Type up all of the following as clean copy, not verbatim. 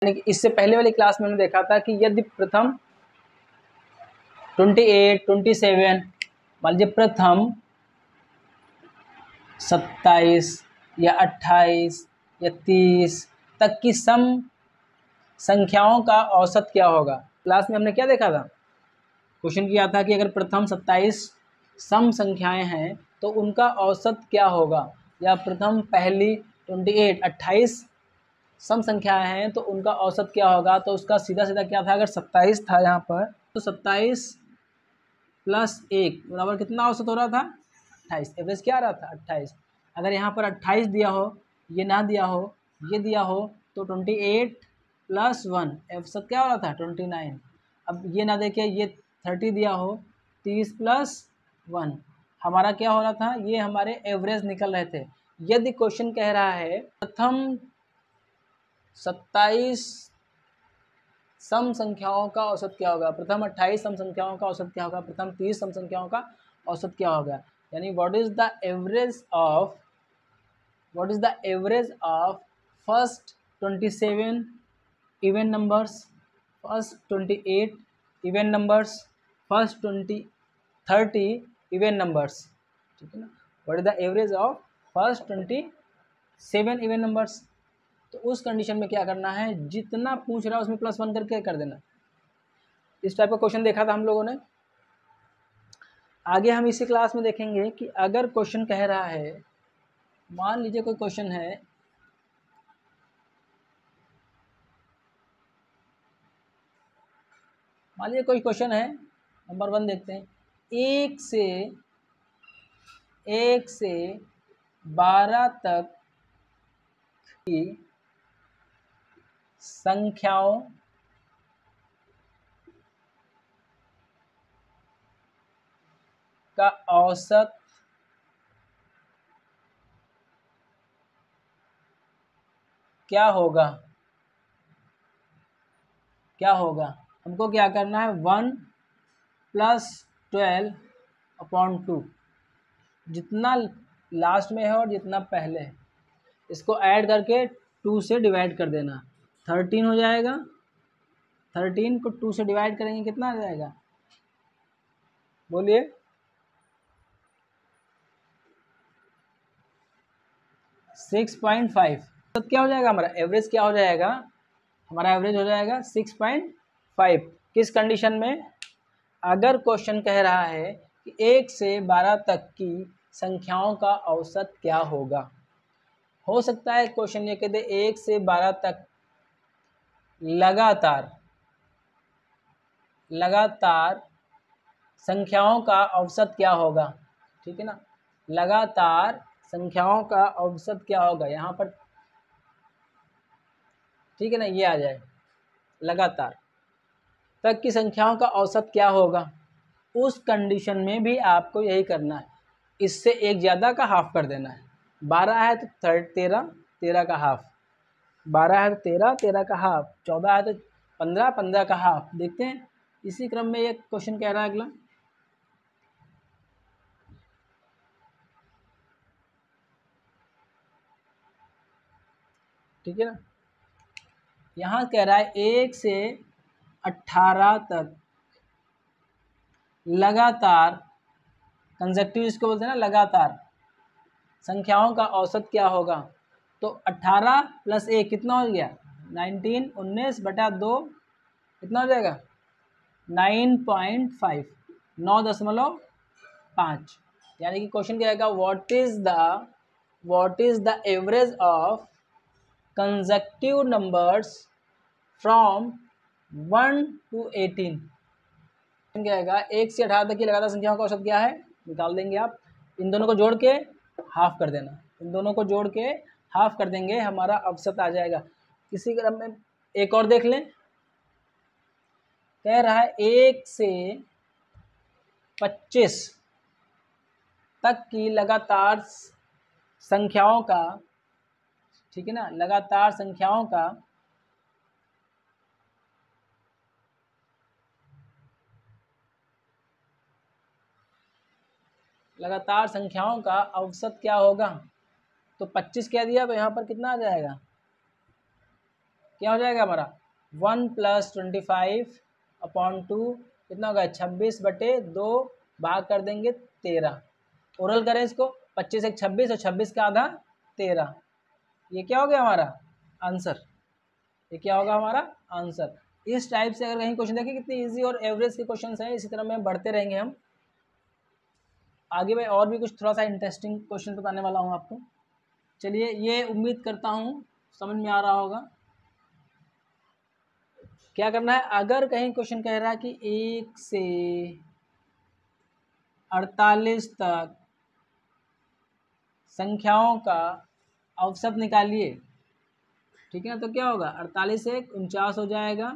यानी कि इससे पहले वाली क्लास में हमने देखा था कि यदि प्रथम 28, 27, मान लीजिए प्रथम 27 या 28 या 30 तक की सम संख्याओं का औसत क्या होगा। क्लास में हमने क्या देखा था, क्वेश्चन किया था कि अगर प्रथम 27 सम संख्याएं हैं तो उनका औसत क्या होगा, या प्रथम पहली 28 सम संख्याएं हैं तो उनका औसत क्या होगा। तो उसका सीधा सीधा क्या था, अगर 27 था यहाँ पर तो 27 प्लस 1 बराबर कितना औसत हो रहा था, 28। एवरेज क्या आ रहा था, 28। अगर यहाँ पर 28 दिया हो, ये ना दिया हो, ये दिया हो, तो 28 प्लस 1 औसत क्या हो रहा था, 29। अब ये ना देखे, ये 30 दिया हो, 30 प्लस 1 हमारा क्या हो रहा था, ये हमारे एवरेज निकल रहे थे। यदि क्वेश्चन कह रहा है प्रथम 27 सम संख्याओं का औसत क्या होगा, प्रथम 28 सम संख्याओं का औसत क्या होगा, प्रथम 30 सम संख्याओं का औसत क्या होगा, यानी what is the average of first 27 even numbers, first 28 even numbers, first 30 even numbers, ठीक है ना। What is the average of first 27 even numbers. तो उस कंडीशन में क्या करना है, जितना पूछ रहा है उसमें +1 करके कर देना। इस टाइप का क्वेश्चन देखा था हम लोगों ने। आगे हम इसी क्लास में देखेंगे कि अगर क्वेश्चन कह रहा है, मान लीजिए कोई क्वेश्चन है, मान लीजिए कोई क्वेश्चन है, नंबर 1 देखते हैं, 1 से 12 तक की संख्याओं का औसत क्या होगा। हमको क्या करना है, 1 + 12/2, जितना लास्ट में है और जितना पहले है इसको ऐड करके 2 से डिवाइड कर देना, 13 हो जाएगा। 13 को 2 से डिवाइड करेंगे कितना आ जाएगा, बोलिए, 6.5। तो क्या हो जाएगा हमारा एवरेज, क्या हो जाएगा हमारा एवरेज हो जाएगा 6.5। किस कंडीशन में, अगर क्वेश्चन कह रहा है कि 1 से 12 तक की संख्याओं का औसत क्या होगा। हो सकता है क्वेश्चन ये कह दे 1 से 12 तक लगातार संख्याओं का औसत क्या होगा, ठीक है ना। लगातार संख्याओं का औसत क्या होगा यहाँ पर, ठीक है ना, ये आ जाए लगातार तक की संख्याओं का औसत क्या होगा। उस कंडीशन में भी आपको यही करना है, इससे एक ज़्यादा का हाफ कर देना है। 12 है तो 13, 13 का हाफ, 12 है तो 13, 13 का हाफ, 14 है तो 15, 15 का हाफ। देखते हैं इसी क्रम में एक क्वेश्चन कह रहा है अगला, ठीक है ना। यहाँ कह रहा है 1 से 18 तक लगातार, कंसेक्टिव इसको बोलते हैं ना, लगातार संख्याओं का औसत क्या होगा। तो 18 + 1 कितना हो गया, 19, 19/2 कितना हो जाएगा, 9.5, 9.5। यानी कि क्वेश्चन क्या आएगा, what is the average of consecutive numbers from 1 to 18। क्या आएगा, 1 से 18 तक की लगातार संख्याओं का औसत क्या है, निकाल देंगे आप। इन दोनों को जोड़ के हाफ कर देना, इन दोनों को जोड़ के हाफ कर देंगे, हमारा औसत आ जाएगा। इसी क्रम में एक और देख लें, कह रहा है 1 से 25 तक की लगातार संख्याओं का, ठीक है ना, लगातार संख्याओं का औसत क्या होगा। तो 25 क्या दिया, तो यहाँ पर कितना आ जाएगा, क्या हो जाएगा हमारा 1 + 25/2 कितना होगा 26/2 भाग कर देंगे 13। ओरल करें इसको 25 एक 26 और 26 का आधा 13। ये क्या हो गया हमारा आंसर, ये क्या होगा हमारा आंसर। इस टाइप से अगर कहीं क्वेश्चन देखिए कितनी इजी और एवरेज के क्वेश्चन हैं, इसी तरह में बढ़ते रहेंगे हम आगे। मैं और भी कुछ थोड़ा सा इंटरेस्टिंग क्वेश्चन बताने वाला हूँ आपको। चलिए, ये उम्मीद करता हूँ समझ में आ रहा होगा। क्या करना है, अगर कहीं क्वेश्चन कह रहा है कि 1 से 48 तक संख्याओं का औसत निकालिए, ठीक है ना, तो क्या होगा 48 से 49 हो जाएगा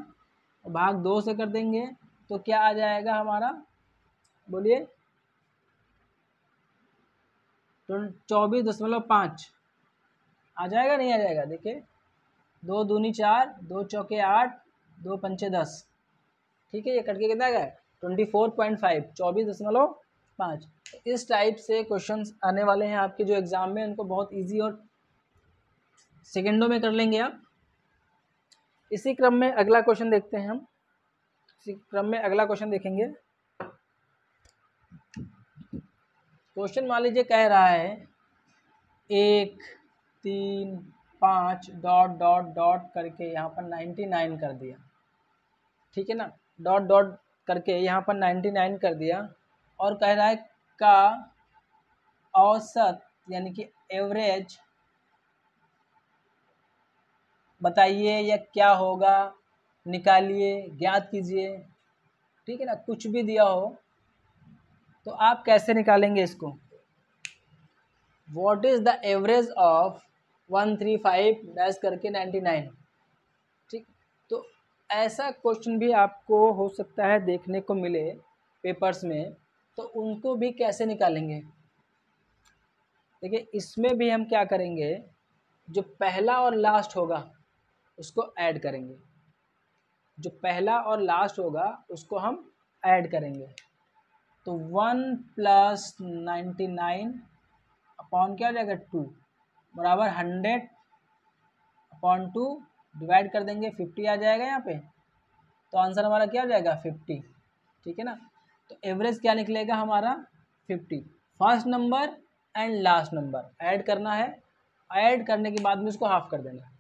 और भाग 2 से कर देंगे तो क्या आ जाएगा हमारा, बोलिए 24.5 आ जाएगा नहीं आ जाएगा। देखिए 2 दूनी 4, 2 चौके 8, 2 पंचे 10, ठीक है, ये कट के कितना गया 24.5, 24.5। इस टाइप से क्वेश्चंस आने वाले हैं आपके जो एग्ज़ाम में, उनको बहुत इजी और सेकेंडों में कर लेंगे आप। इसी क्रम में अगला क्वेश्चन देखते हैं हम, इसी क्रम में अगला क्वेश्चन देखेंगे। क्वेश्चन मान लीजिए कह रहा है 1, 3, 5 डॉट डॉट डॉट करके यहाँ पर 99 कर दिया, ठीक है ना, डॉट डॉट करके यहाँ पर 99 कर दिया और कह रहा है का औसत यानी कि एवरेज बताइए या क्या होगा निकालिए, ज्ञात कीजिए, ठीक है ना। कुछ भी दिया हो तो आप कैसे निकालेंगे इसको, what is the average of 135 dash करके 99, ठीक। तो ऐसा क्वेश्चन भी आपको हो सकता है देखने को मिले पेपर्स में, तो उनको भी कैसे निकालेंगे। देखिए इसमें भी हम क्या करेंगे, जो पहला और लास्ट होगा उसको ऐड करेंगे, जो पहला और लास्ट होगा उसको हम ऐड करेंगे। तो 1 + 99 अपॉन क्या हो जाएगा 2 बराबर 100/2 डिवाइड कर देंगे 50 आ जाएगा यहाँ पे, तो आंसर हमारा क्या हो जाएगा 50, ठीक है ना। तो एवरेज क्या निकलेगा हमारा 50। First number and last number add करना है, ऐड करने के बाद में उसको हाफ कर देना है।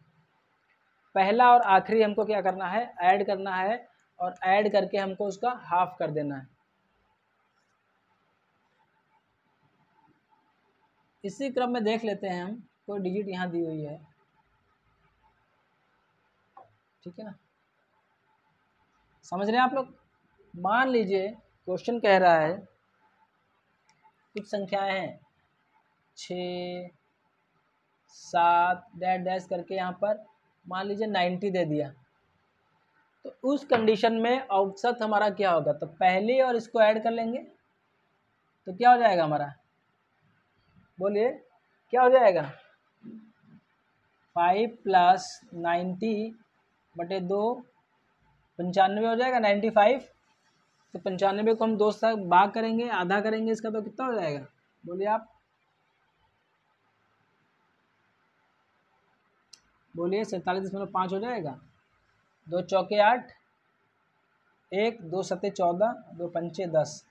पहला और आखिरी हमको क्या करना है, ऐड करना है और ऐड करके हमको उसका हाफ कर देना है। इसी क्रम में देख लेते हैं हम, कोई डिजिट यहाँ दी हुई है, ठीक है ना, समझ रहे हैं आप लोग। मान लीजिए क्वेश्चन कह रहा है कुछ संख्याएं हैं 6, 7 डैश डैश करके यहाँ पर मान लीजिए 90 दे दिया, तो उस कंडीशन में औसत हमारा क्या होगा, तो पहले और इसको ऐड कर लेंगे तो क्या हो जाएगा हमारा, बोलिए क्या हो जाएगा 5 + 90/2 95 हो जाएगा 95। तो 95 को हम 2 से भाग करेंगे, आधा करेंगे इसका, तो कितना हो जाएगा बोलिए आप, बोलिए 47.5 हो जाएगा। 2 चौके 8, 1 2 सत्ते 14, 2 पंचे 10,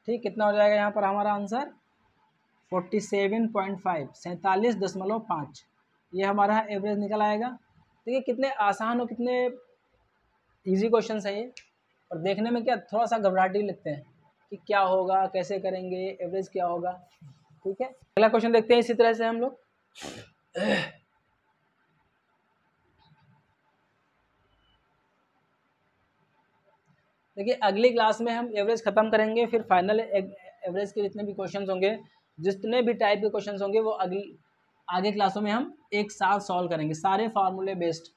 ठीक। कितना हो जाएगा यहाँ पर हमारा आंसर 47.5, 47.5। ये हमारा एवरेज निकल आएगा। देखिए कितने आसान और कितने इजी क्वेश्चन है ये, और देखने में क्या थोड़ा सा घबराहट ही लगते हैं कि क्या होगा, कैसे करेंगे, एवरेज क्या होगा, ठीक है। अगला क्वेश्चन देखते हैं इसी तरह से हम लोग। देखिए अगली क्लास में हम एवरेज ख़त्म करेंगे, फिर फाइनल एवरेज के जितने भी क्वेश्चंस होंगे, जितने भी टाइप के क्वेश्चंस होंगे, वो आगे क्लासों में हम एक साथ सॉल्व करेंगे, सारे फार्मूले बेस्ड।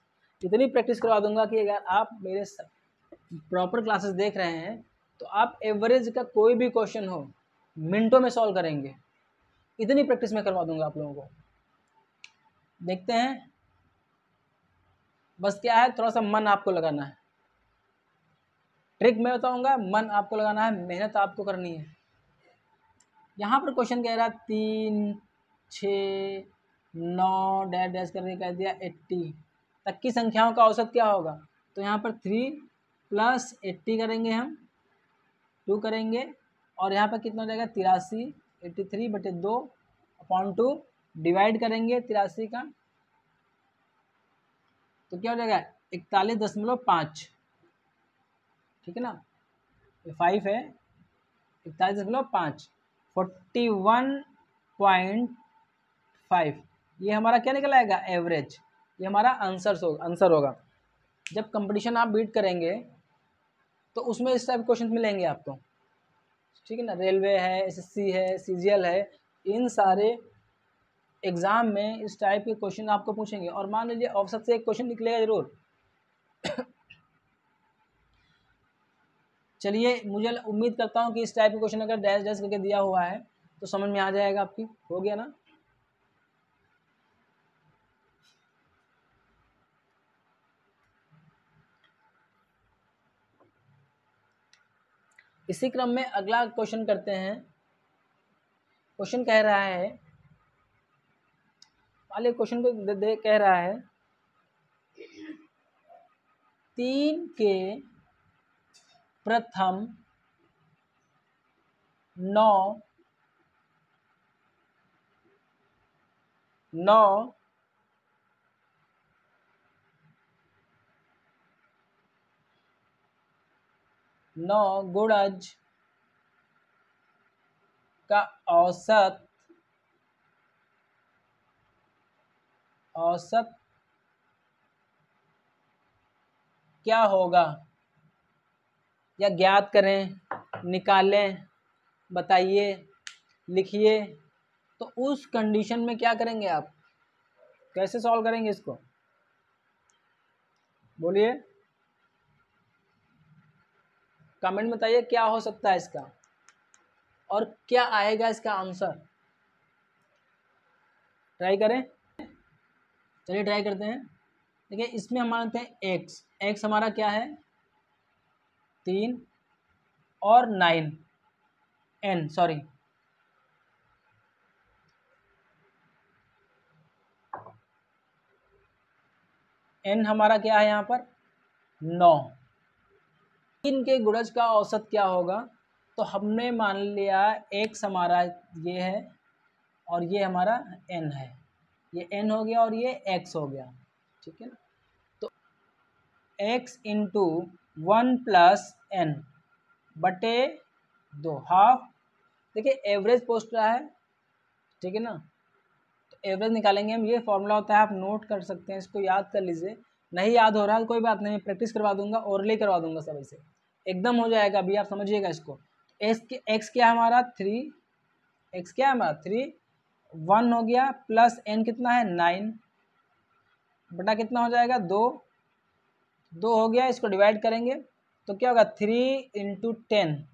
इतनी प्रैक्टिस करवा दूंगा कि अगर आप मेरे प्रॉपर क्लासेस देख रहे हैं तो आप एवरेज का कोई भी क्वेश्चन हो मिनटों में सॉल्व करेंगे। इतनी प्रैक्टिस मैं करवा दूंगा आप लोगों को। देखते हैं, बस क्या है थोड़ा सा मन आपको लगाना है। ट्रिक मैं बताऊंगा, मन आपको लगाना है, मेहनत आपको करनी है। यहाँ पर क्वेश्चन कह रहा है 3, 6, 9 डैश डैश करके कह दिया 80 तक की संख्याओं का औसत क्या होगा? तो यहाँ पर 3 + 80 करेंगे हम, 2 करेंगे, और यहाँ पर कितना हो जाएगा 83, 83/2/2 डिवाइड करेंगे 83 का, तो क्या हो जाएगा 41.5। ठीक है ना, ये 5 है, 41.5, 41.5, ये हमारा क्या निकल आएगा एवरेज, ये हमारा आंसर होगा। जब कंपटीशन आप बीट करेंगे तो उसमें इस टाइप क्वेश्चन मिलेंगे आपको। ठीक है ना, रेलवे है, एसएससी है, सीजीएल है, इन सारे एग्ज़ाम में इस टाइप के क्वेश्चन आपको पूछेंगे, और मान लीजिए औसत से एक क्वेश्चन निकलेगा ज़रूर। चलिए, मुझे उम्मीद करता हूँ कि इस टाइप के क्वेश्चन अगर डैश डैश करके दिया हुआ है तो समझ में आ जाएगा आपकी। हो गया ना? इसी क्रम में अगला क्वेश्चन करते हैं। क्वेश्चन कह रहा है, वाले क्वेश्चन को कह रहा है 3 के प्रथम 9 गुणज का औसत क्या होगा, या ज्ञात करें, निकालें, बताइए, लिखिए। तो उस कंडीशन में क्या करेंगे आप, कैसे सॉल्व करेंगे इसको, बोलिए, कमेंट में बताइए क्या हो सकता है इसका और क्या आएगा इसका आंसर। ट्राई करें, चलिए ट्राई करते हैं। देखिए, इसमें हम मानते हैं एक्स हमारा क्या है 3 और 9 n हमारा क्या है यहाँ पर 9। 3 के गुणज का औसत क्या होगा, तो हमने मान लिया x हमारा ये है और ये हमारा n है, ये n हो गया और ये x हो गया। ठीक है ना, तो x इंटू 1 + n बटे 2 हाफ। देखिए एवरेज पूछ रहा है, ठीक है ना, तो एवरेज निकालेंगे हम। ये फॉर्मूला होता है, आप नोट कर सकते हैं, इसको याद कर लीजिए। नहीं याद हो रहा है कोई बात नहीं, प्रैक्टिस करवा दूंगा, ओरली करवा दूंगा सब, इसे एकदम हो जाएगा। अभी आप समझिएगा इसको। एक्स क्या है हमारा 3, एक्स क्या है हमारा 3, 1 हो गया प्लस n कितना है 9 बटा कितना हो जाएगा 2 हो गया। इसको डिवाइड करेंगे तो क्या होगा 3 × 10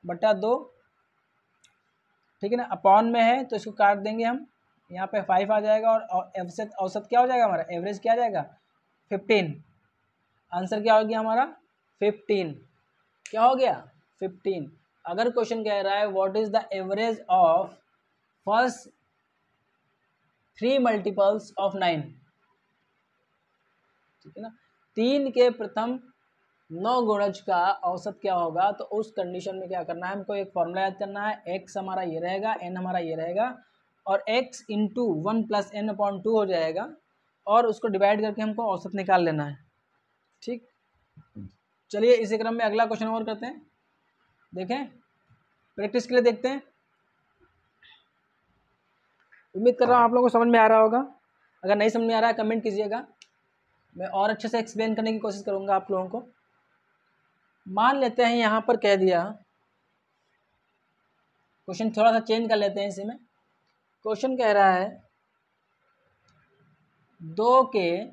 बटा 2। ठीक है ना, अपॉन में है तो इसको काट देंगे हम, यहाँ पे 5 आ जाएगा, और औसत क्या हो जाएगा हमारा, एवरेज क्या आ जाएगा 15। आंसर क्या हो गया हमारा 15, क्या हो गया 15। अगर क्वेश्चन कह रहा है what is the average of first 3 multiples of 9, ठीक है ना, 3 के प्रथम 9 गुणज का औसत क्या होगा, तो उस कंडीशन में क्या करना है हमको, एक फॉर्मूला याद करना है। x हमारा ये रहेगा, n हमारा ये रहेगा, और x इंटू 1 + n/2 हो जाएगा, और उसको डिवाइड करके हमको औसत निकाल लेना है। ठीक, चलिए इसी क्रम में अगला क्वेश्चन और करते हैं। देखें, प्रैक्टिस के लिए देखते हैं। उम्मीद कर रहा हूँ आप लोगों को समझ में आ रहा होगा। अगर नहीं समझ में आ रहा है कमेंट कीजिएगा, मैं और अच्छे से एक्सप्लेन करने की कोशिश करूँगा आप लोगों को। मान लेते हैं यहाँ पर कह दिया, क्वेश्चन थोड़ा सा चेंज कर लेते हैं इसी में। क्वेश्चन कह रहा है 2 के,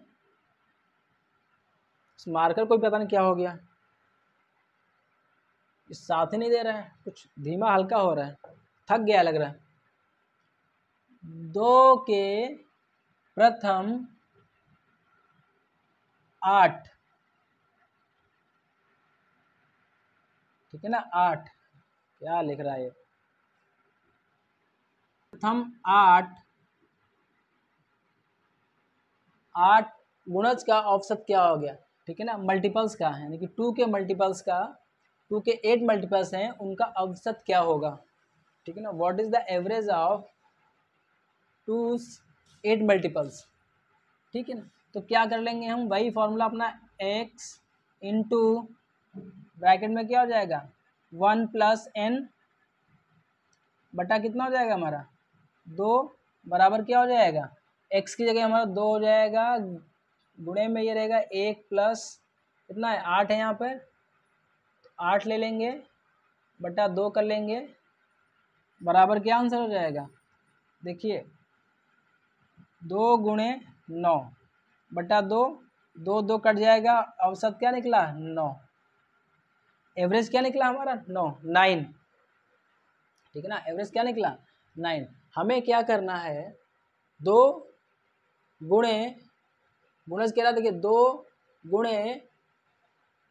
मार्कर कोई पता नहीं क्या हो गया, इस साथ ही नहीं दे रहा है, कुछ धीमा हल्का हो रहा है, थक गया लग रहा है। 2 के प्रथम 8, ठीक है ना, 8 क्या लिख रहा है ये, प्रथम 8 गुणज का औसत क्या हो गया, ठीक है ना, मल्टीपल्स का है, यानी कि 2 के मल्टीपल्स का, 2 के 8 मल्टीपल्स हैं उनका औसत क्या होगा, ठीक है ना, what is the average of 2 8 multiples, ठीक है ना। तो क्या कर लेंगे हम, वही फॉर्मूला अपना, x इंटू ब्रैकेट में क्या हो जाएगा 1 प्लस n बटा कितना हो जाएगा हमारा 2 बराबर क्या हो जाएगा, x की जगह हमारा 2 हो जाएगा, गुणे में ये रहेगा 1 प्लस कितना है 8 है यहाँ पर, 8 ले लेंगे बटा 2 कर लेंगे, बराबर क्या आंसर हो जाएगा, देखिए 2 गुणे 9 बटा 2, 2 2 कट जाएगा, औसत क्या निकला 9, एवरेज क्या निकला हमारा 9 9, ठीक है ना, एवरेज क्या निकला 9। हमें क्या करना है, 2 गुणे, गुणज कह रहा, देखिए 2 गुणे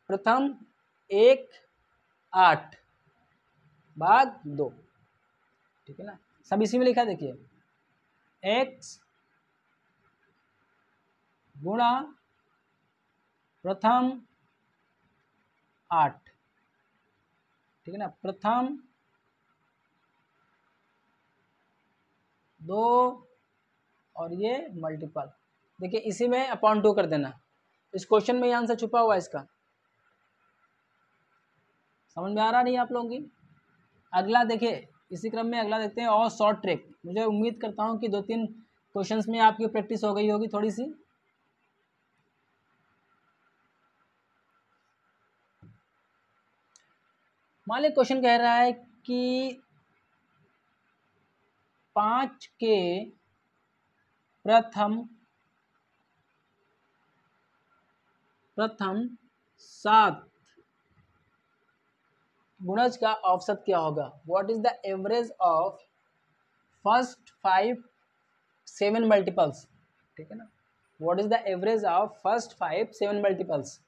प्रथम 1 8 भाग 2, ठीक है ना, सब इसी में लिखा, देखिए x गुणा प्रथम 8, ठीक है ना, प्रथम 2 और ये मल्टीपल, देखिए इसी में अपॉन 2 कर देना, इस क्वेश्चन में ये आंसर छुपा हुआ है इसका, समझ में आ रहा नहीं आप लोगों की। अगला देखिए, इसी क्रम में अगला देखते हैं, और शॉर्ट ट्रिक, मुझे उम्मीद करता हूँ कि 2-3 क्वेश्चंस में आपकी प्रैक्टिस हो गई होगी थोड़ी सी। मान लीजिए क्वेश्चन कह रहा है कि 5 के प्रथम 7 गुणज का औसत क्या होगा, what is the average of first 5 7 multiples, ठीक है ना, what is the average of first 5 7 multiples,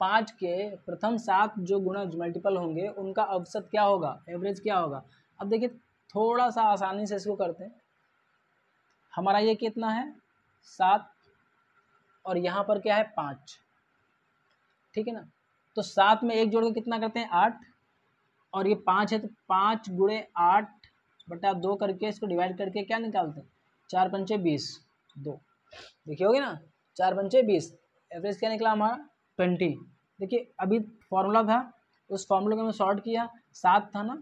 5 के प्रथम 7 जो गुणज मल्टीपल होंगे उनका औसत क्या होगा, एवरेज क्या होगा। अब देखिए थोड़ा सा आसानी से इसको करते हैं, हमारा ये कितना है 7 और यहाँ पर क्या है 5, ठीक है ना, तो 7 में 1 जोड़ के कितना करते हैं 8, और ये 5 है तो 5 गुणे 8 बटा 2 करके इसको डिवाइड करके क्या निकालते हैं 4 पंचे 20 2, देखिए होगी ना 4 पंचे 20, एवरेज क्या निकला हमारा 20। देखिए अभी फॉर्मूला था, उस फॉर्मूले को हमने सॉर्ट किया, 7 था ना,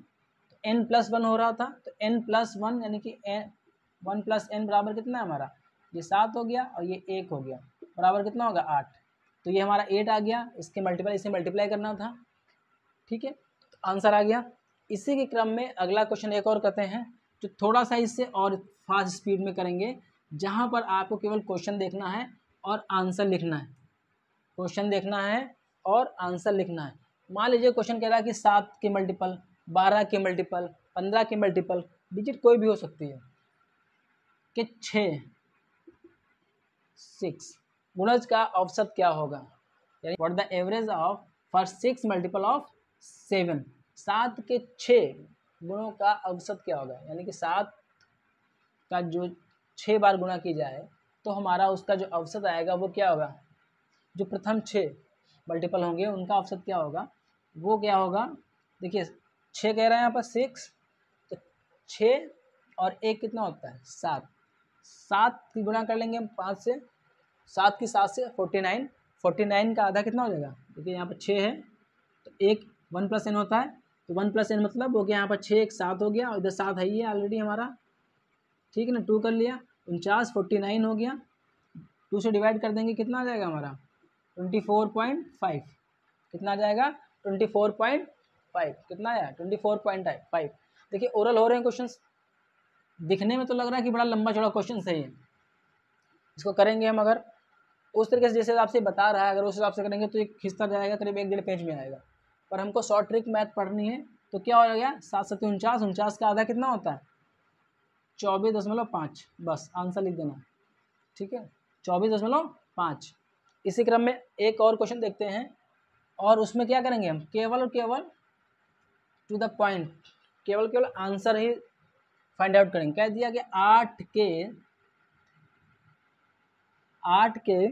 तो n+1 हो रहा था, तो n+1 यानी कि 1 + n बराबर कितना है हमारा, ये 7 हो गया और ये 1 हो गया, बराबर कितना होगा 8, तो ये हमारा 8 आ गया, इसके मल्टीपल इसे मल्टीप्लाई करना था, ठीक है, तो आंसर आ गया। इसी के क्रम में अगला क्वेश्चन एक और करते हैं, जो थोड़ा सा इससे और फास्ट स्पीड में करेंगे, जहाँ पर आपको केवल क्वेश्चन देखना है और आंसर लिखना है, क्वेश्चन देखना है और आंसर लिखना है। मान लीजिए क्वेश्चन कह रहा है कि 7 के मल्टीपल, 12 के मल्टीपल, 15 के मल्टीपल, डिजिट कोई भी हो सकती है, कि 6 गुणज का औसत क्या होगा, यानी what the average of for 6 multiple of 7, 7 के 6 गुणों का औसत क्या होगा, यानी कि 7 का जो 6 बार गुणा की जाए तो हमारा उसका जो औसत आएगा वो क्या होगा, जो प्रथम 6 मल्टीपल होंगे उनका औसत क्या होगा, वो क्या होगा, देखिए 6 कह रहे हैं यहाँ पर 6, तो 6 और 1 कितना होता है 7, 7 की गुणा कर लेंगे हम 5 से, 7 की 7 से 49, 49 का आधा कितना हो जाएगा, देखिए यहाँ पर 6 है तो 1 + n होता है, तो 1 + n मतलब हो गया यहाँ पर 6 1 7 हो गया, और इधर 7 है ही है ऑलरेडी हमारा, ठीक है ना, 2 कर लिया, 49 49 हो गया, 2 से डिवाइड कर देंगे कितना आ जाएगा हमारा 24.5, कितना आ जाएगा 24.5, कितना आया 24.5। देखिए ओरल हो रहे हैं क्वेश्चंस, दिखने में तो लग रहा है कि बड़ा लंबा चौड़ा क्वेश्चन सही है, इसको करेंगे हम अगर उस तरीके से जैसे आपसे बता रहा है, अगर उस हिसाब से करेंगे तो ये खिंचता जाएगा, करीब 1-1.5 पेज में आएगा, पर हमको शॉर्ट ट्रिक मैथ पढ़नी है, तो क्या हो गया 7 7 49, 49 का आधा कितना होता है 24.5, बस आंसर लिख देना, ठीक है 24.5। इसी क्रम में एक और क्वेश्चन देखते हैं, और उसमें क्या करेंगे हम केवल और केवल टू द पॉइंट, केवल केवल आंसर ही फाइंड आउट करेंगे। कह दिया कि 8 के 8 के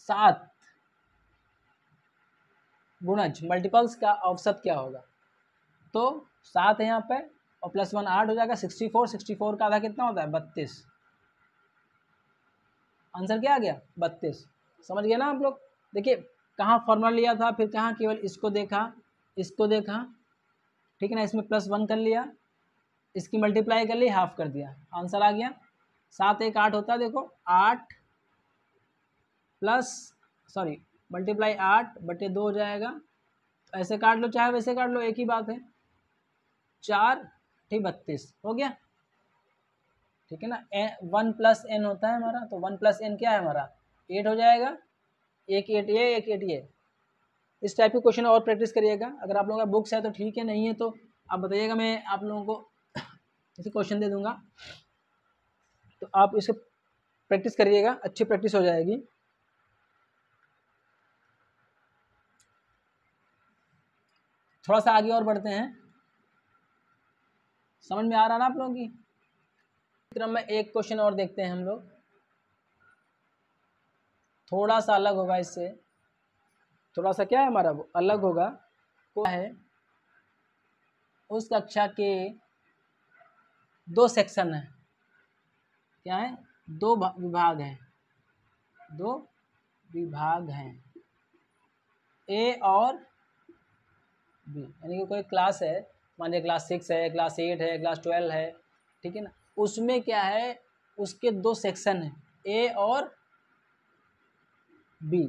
7 गुणज मल्टीपल्स का औसत क्या होगा। तो 7 है यहाँ पे और +1 8 हो जाएगा 64। 64 का आधा कितना होता है 32। आंसर क्या आ गया 32। समझ गए ना आप लोग। देखिए कहाँ फॉर्मूला लिया था, फिर कहाँ केवल इसको देखा, इसको देखा, ठीक है ना, इसमें +1 कर लिया, इसकी मल्टीप्लाई कर ली, हाफ कर दिया, आंसर आ गया। 7 1 8 होता है, देखो 8 प्लस सॉरी मल्टीप्लाई 8/2 हो जाएगा। ऐसे काट लो चाहे वैसे काट लो, एक ही बात है। 4 ठीक 32 हो गया, ठीक है ना। 1 + n होता है हमारा, तो 1 + n क्या है हमारा 8 हो जाएगा। एक 8 ये, एक 8 ये। इस टाइप के क्वेश्चन और प्रैक्टिस करिएगा। अगर आप लोगों का बुक्स है तो ठीक है, नहीं है तो आप बताइएगा, मैं आप लोगों को ऐसे क्वेश्चन दे दूंगा, तो आप इसे प्रैक्टिस करिएगा, अच्छी प्रैक्टिस हो जाएगी। थोड़ा सा आगे और बढ़ते हैं, समझ में आ रहा ना आप लोगों की। क्रम में एक क्वेश्चन और देखते हैं हम लोग, थोड़ा सा अलग होगा इससे, थोड़ा सा क्या है हमारा वो अलग होगा। वो है उस कक्षा के 2 सेक्शन है, क्या है 2 विभाग हैं, 2 विभाग हैं ए और बी। यानी कि कोई क्लास है, मान लीजिए क्लास 6 है, क्लास 8 है, क्लास 12 है, ठीक है ना। उसमें क्या है उसके 2 सेक्शन हैं ए और बी।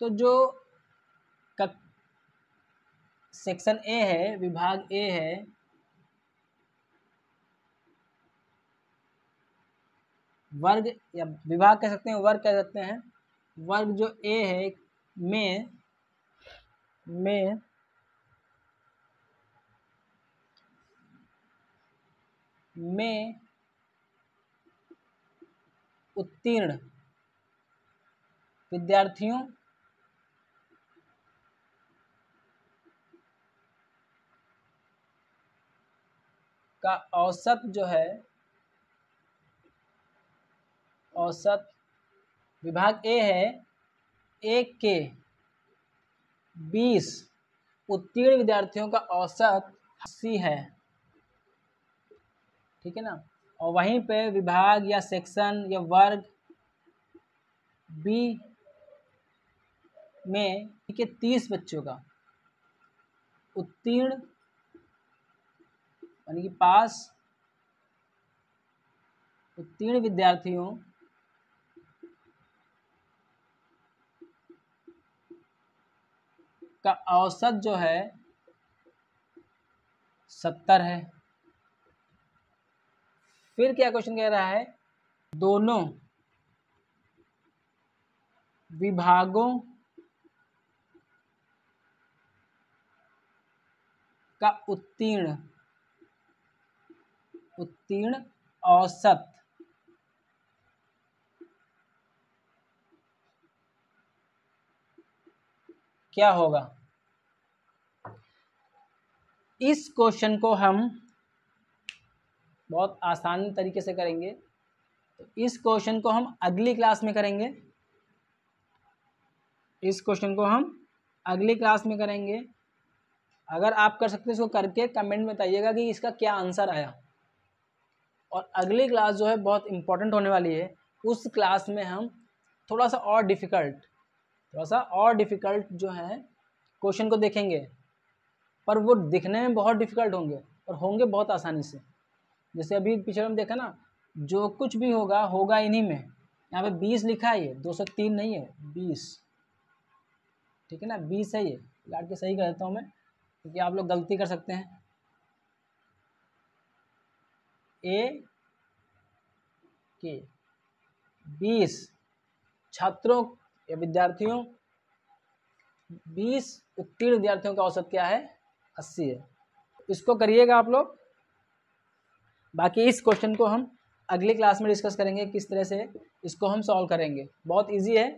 तो जो सेक्शन ए है, विभाग ए है, वर्ग या विभाग कह सकते हैं, वर्ग कह सकते हैं, वर्ग जो ए है में उत्तीर्ण विद्यार्थियों का औसत जो है, औसत विभाग ए है, एक के 20 उत्तीर्ण विद्यार्थियों का औसत 80 है, ठीक है ना। और वहीं पे विभाग या सेक्शन या वर्ग बी में के 30 बच्चों का उत्तीर्ण यानी कि पास उत्तीर्ण विद्यार्थियों का औसत जो है 70 है। फिर क्या क्वेश्चन कह रहा है, दोनों विभागों का उत्तीर्ण औसत क्या होगा। इस क्वेश्चन को हम बहुत आसान तरीके से करेंगे, तो इस क्वेश्चन को हम अगली क्लास में करेंगे, इस क्वेश्चन को हम अगली क्लास में करेंगे। अगर आप कर सकते हैं इसको करके कमेंट में बताइएगा कि इसका क्या आंसर आया। और अगली क्लास जो है बहुत इम्पोर्टेंट होने वाली है, उस क्लास में हम थोड़ा सा और डिफ़िकल्ट जो है क्वेश्चन को देखेंगे, पर वो दिखने में बहुत डिफ़िकल्ट होंगे और होंगे बहुत आसानी से। जैसे अभी पिछले में देखा ना, जो कुछ भी होगा होगा इन्हीं में। यहाँ पे 20 लिखा है, ये 203 नहीं है 20, ठीक है ना, 20 है। ये लाट के सही कर देता हूँ मैं, क्योंकि आप लोग गलती कर सकते हैं। ए के 20 छात्रों या विद्यार्थियों, 20 उत्तीर्ण विद्यार्थियों का औसत क्या है 80 है। इसको करिएगा आप लोग। बाकी इस क्वेश्चन को हम अगली क्लास में डिस्कस करेंगे, किस तरह से इसको हम सॉल्व करेंगे। बहुत इजी है।